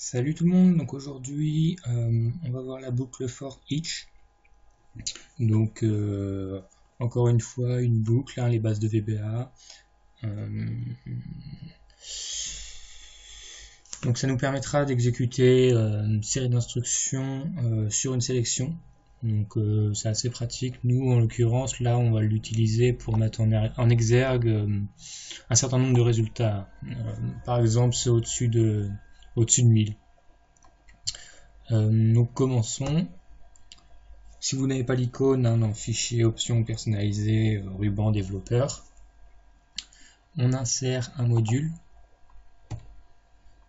Salut tout le monde, donc aujourd'hui on va voir la boucle for each. Donc encore une fois une boucle, les bases de VBA. Donc ça nous permettra d'exécuter une série d'instructions sur une sélection. Donc c'est assez pratique. Nous en l'occurrence là on va l'utiliser pour mettre en exergue un certain nombre de résultats. Par exemple c'est au-dessus de 1000. Donc commençons. Si vous n'avez pas l'icône dans fichier options personnalisées ruban développeur, on insère un module.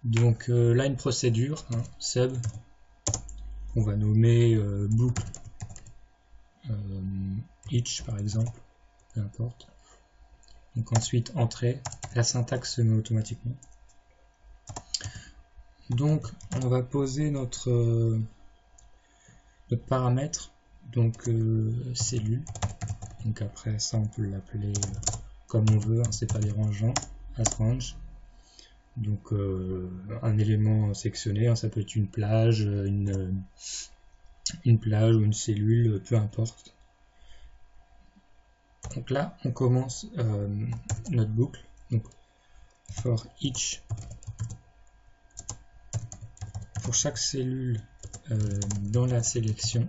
Donc là une procédure sub, on va nommer boucle each par exemple, peu importe. Donc ensuite entrée, la syntaxe se met automatiquement. Donc on va poser notre paramètre, donc cellule. Donc après ça on peut l'appeler comme on veut, c'est pas dérangeant, asRange. Donc un élément sectionné, ça peut être une plage, une plage ou une cellule, peu importe. Donc là on commence notre boucle. Donc for each, pour chaque cellule dans la sélection,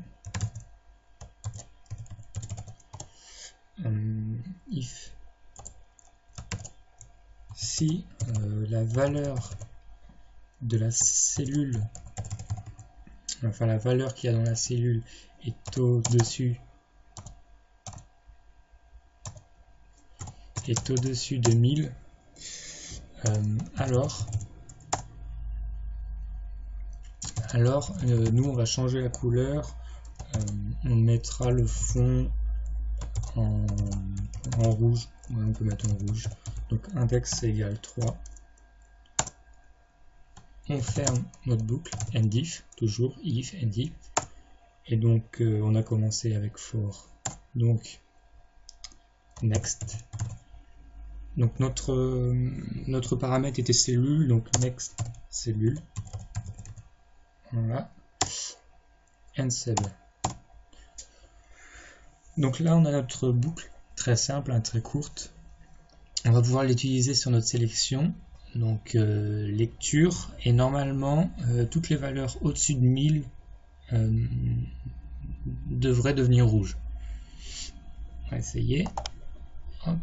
if si la valeur de la cellule, enfin la valeur qu'il y a dans la cellule est au-dessus de 1000, alors nous on va changer la couleur, on mettra le fond en rouge, on peut mettre en rouge, donc index égale 3. On ferme notre boucle, and if, toujours if and if, et donc on a commencé avec for, donc next. Donc notre paramètre était cellule, donc next cellule, voilà, and sub. Donc là on a notre boucle très simple, très courte. On va pouvoir l'utiliser sur notre sélection. Donc lecture, et normalement toutes les valeurs au-dessus de 1000 devraient devenir rouges. On va essayer. Hop.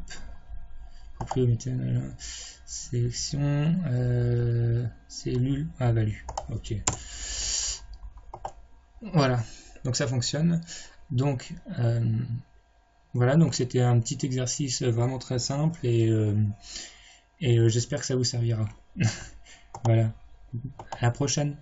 Sélection, cellule, value. Ok. Voilà. Donc ça fonctionne. Donc voilà. Donc c'était un petit exercice vraiment très simple et j'espère que ça vous servira. Voilà. À la prochaine.